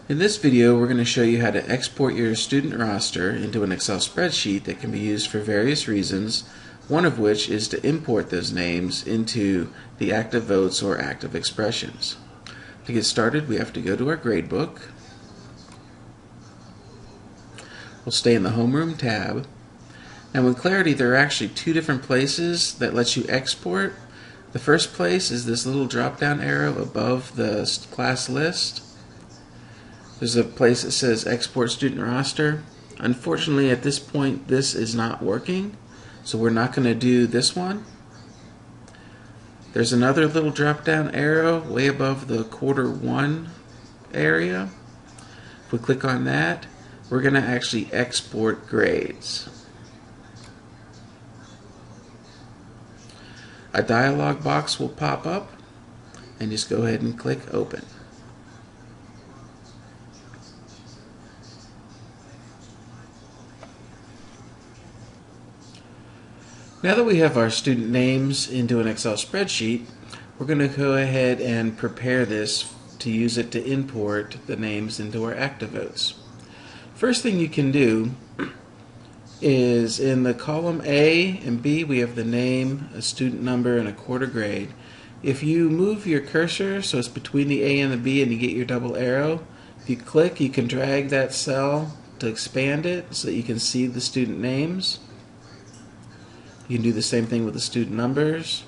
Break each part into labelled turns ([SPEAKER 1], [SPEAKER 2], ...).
[SPEAKER 1] In this video, we're going to show you how to export your student roster into an Excel spreadsheet that can be used for various reasons, one of which is to import those names into the active votes or active expressions. To get started, we have to go to our gradebook. We'll stay in the Homeroom tab. Now in Clarity, there are actually two different places that lets you export. The first place is this little drop-down arrow above the class list. There's a place that says Export Student Roster. Unfortunately, at this point, this is not working, so we're not going to do this one. There's another little drop-down arrow way above the Q1 area. If we click on that, we're going to actually export grades. A dialog box will pop up, and just go ahead and click Open. Now that we have our student names into an Excel spreadsheet, we're going to go ahead and prepare this to use it to import the names into our active votes. First thing you can do is in the column A and B we have the name, a student number, and a quarter grade. If you move your cursor so it's between the A and the B and you get your double arrow, if you click, you can drag that cell to expand it so that you can see the student names. You can do the same thing with the student numbers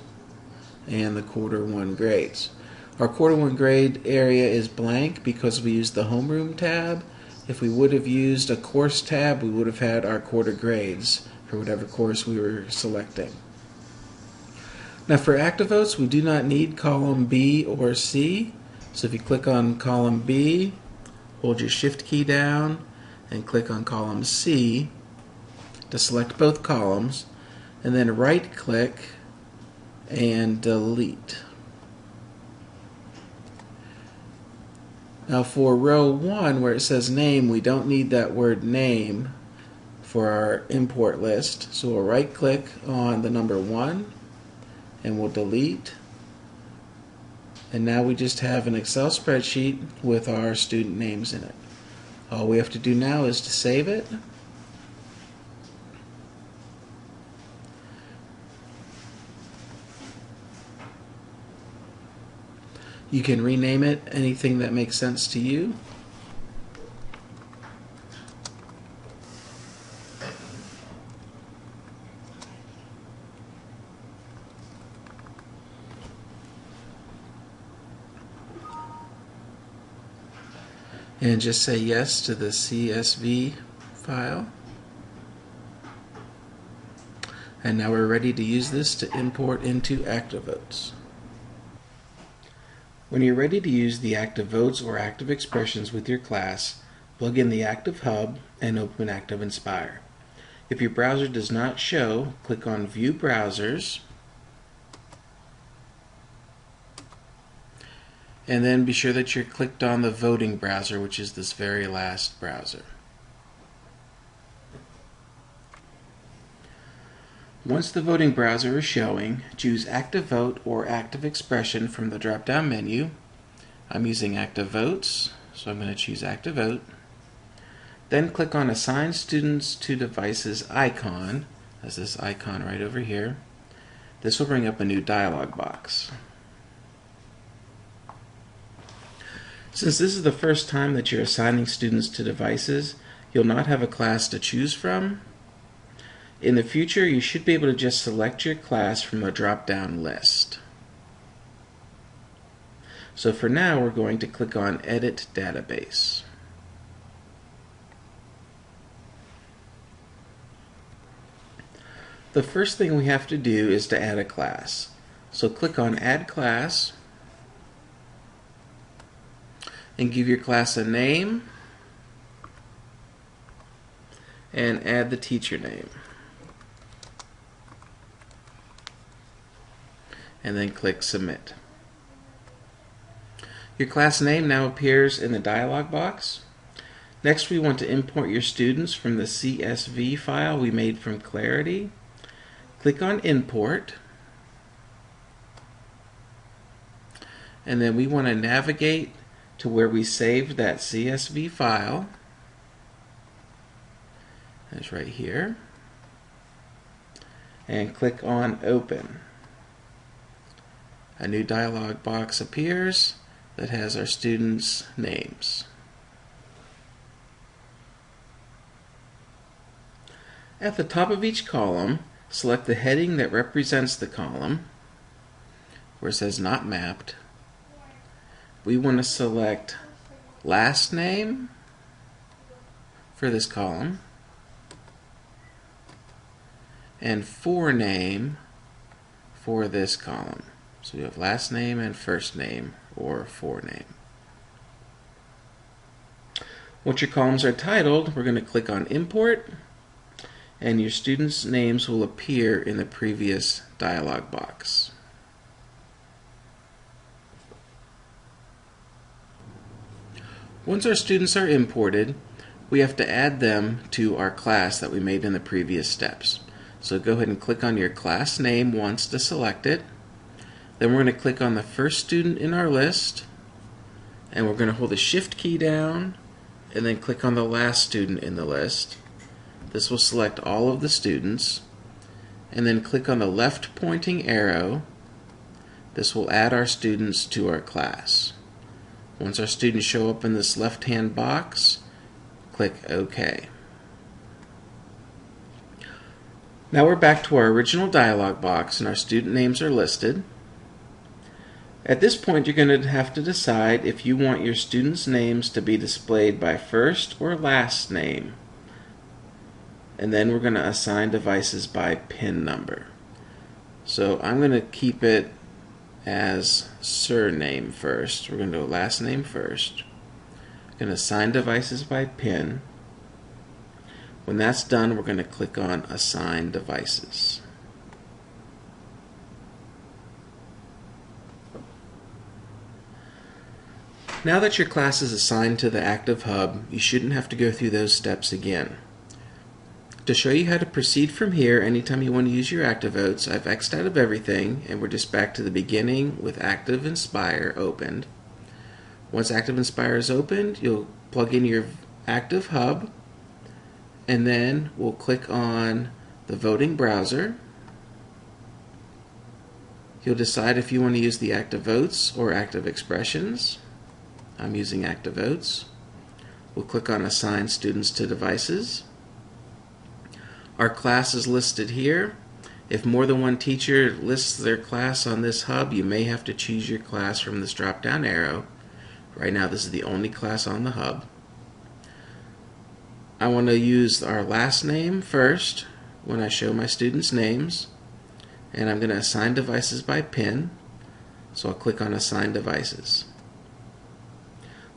[SPEAKER 1] and the Q1 grades. Our Q1 grade area is blank because we used the Homeroom tab. If we would have used a course tab, we would have had our quarter grades for whatever course we were selecting. Now for active votes, we do not need column B or C. So if you click on column B, hold your Shift key down and click on column C to select both columns, and then right click and delete. Now for row 1 where it says name, we don't need that word name for our import list, so we'll right click on the number 1 and we'll delete, and now we just have an Excel spreadsheet with our student names in it. All we have to do now is to save it. You can rename it anything that makes sense to you. And just say yes to the CSV file. And now we're ready to use this to import into ActivVotes. When you're ready to use the active votes or active expressions with your class, plug in the Active Hub and open ActivInspire. If your browser does not show, click on View Browsers, and then be sure that you're clicked on the voting browser, which is this very last browser. Once the voting browser is showing, choose Active Vote or Active Expression from the drop-down menu. I'm using Active Votes, so I'm going to choose Active Vote. Then click on Assign Students to Devices icon. That's this icon right over here. This will bring up a new dialog box. Since this is the first time that you're assigning students to devices, you'll not have a class to choose from. In the future, you should be able to just select your class from a drop-down list. So for now, we're going to click on Edit Database. The first thing we have to do is to add a class. So click on Add Class and give your class a name and add the teacher name. And then click Submit. Your class name now appears in the dialog box. Next, we want to import your students from the CSV file we made from Clarity. Click on Import, and then we want to navigate to where we saved that CSV file. That's right here. And click on Open. A new dialog box appears that has our students' names. At the top of each column, select the heading that represents the column, where it says Not Mapped. We want to select last name for this column and forename for this column. So we have last name and first name, or forename. Once your columns are titled, we're going to click on Import, and your students' names will appear in the previous dialog box. Once our students are imported, we have to add them to our class that we made in the previous steps. So go ahead and click on your class name once to select it. Then we're going to click on the first student in our list, and we're going to hold the Shift key down and then click on the last student in the list. This will select all of the students, and then click on the left pointing arrow. This will add our students to our class. Once our students show up in this left-hand box, click OK. Now we're back to our original dialog box and our student names are listed. At this point, you're going to have to decide if you want your students' names to be displayed by first or last name. And then we're going to assign devices by PIN number. So I'm going to keep it as surname first. We're going to do last name first. I'm going to assign devices by PIN. When that's done, we're going to click on Assign Devices. Now that your class is assigned to the Active Hub, you shouldn't have to go through those steps again. To show you how to proceed from here, anytime you want to use your ActivOats, I've X'd out of everything, and we're just back to the beginning with ActivInspire opened. Once ActivInspire is opened, you'll plug in your Active Hub, and then we'll click on the voting browser. You'll decide if you want to use the ActivOats or ActivExpressions. I'm using ActivOats. We'll click on Assign Students to Devices. Our class is listed here. If more than one teacher lists their class on this hub, you may have to choose your class from this drop-down arrow. Right now, this is the only class on the hub. I want to use our last name first when I show my students' names, and I'm going to assign devices by PIN, so I'll click on Assign Devices.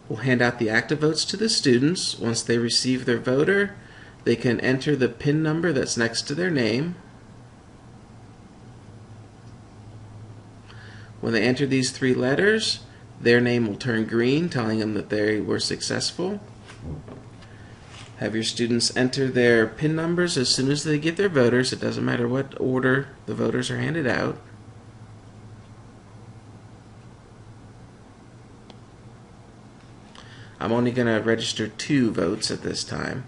[SPEAKER 1] We'll hand out the ActivOats to the students. Once they receive their voter, they can enter the PIN number that's next to their name. When they enter these 3 letters, their name will turn green, telling them that they were successful. Have your students enter their PIN numbers as soon as they get their voters. It doesn't matter what order the voters are handed out. I'm only going to register 2 votes at this time.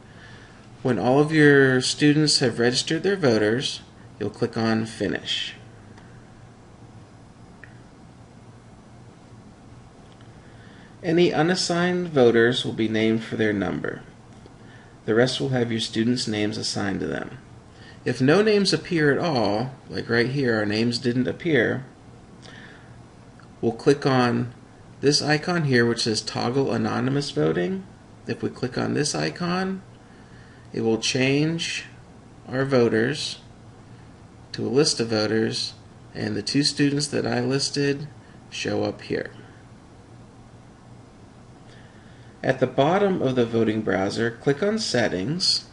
[SPEAKER 1] When all of your students have registered their voters, you'll click on Finish. Any unassigned voters will be named for their number. The rest will have your students' names assigned to them. If no names appear at all, like right here, our names didn't appear, we'll click on this icon here which says Toggle Anonymous Voting. If we click on this icon, it will change our voters to a list of voters, and the 2 students that I listed show up here. At the bottom of the voting browser, click on Settings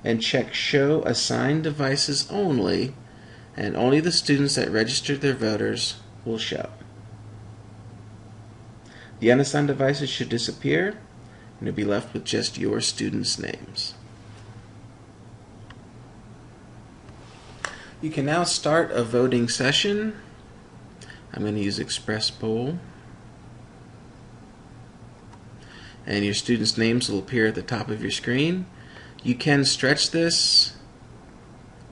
[SPEAKER 1] and check Show Assigned Devices Only, and only the students that registered their voters will show. The unassigned devices should disappear, and you'll be left with just your students' names. You can now start a voting session. I'm going to use Express Bowl. And your students' names will appear at the top of your screen. You can stretch this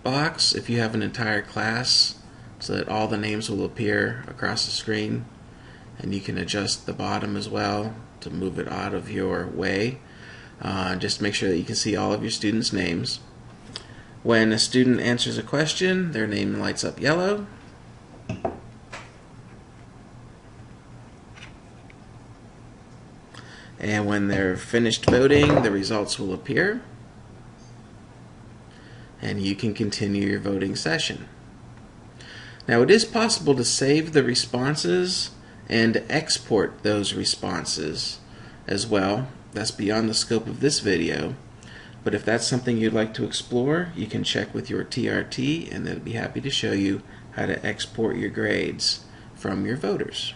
[SPEAKER 1] box if you have an entire class so that all the names will appear across the screen, and you can adjust the bottom as well to move it out of your way. Just make sure that you can see all of your students' names. When a student answers a question, their name lights up yellow. And when they're finished voting, the results will appear. And you can continue your voting session. Now, it is possible to save the responses and export those responses as well. That's beyond the scope of this video. But if that's something you'd like to explore, you can check with your TRT, and they'll be happy to show you how to export your grades from your voters.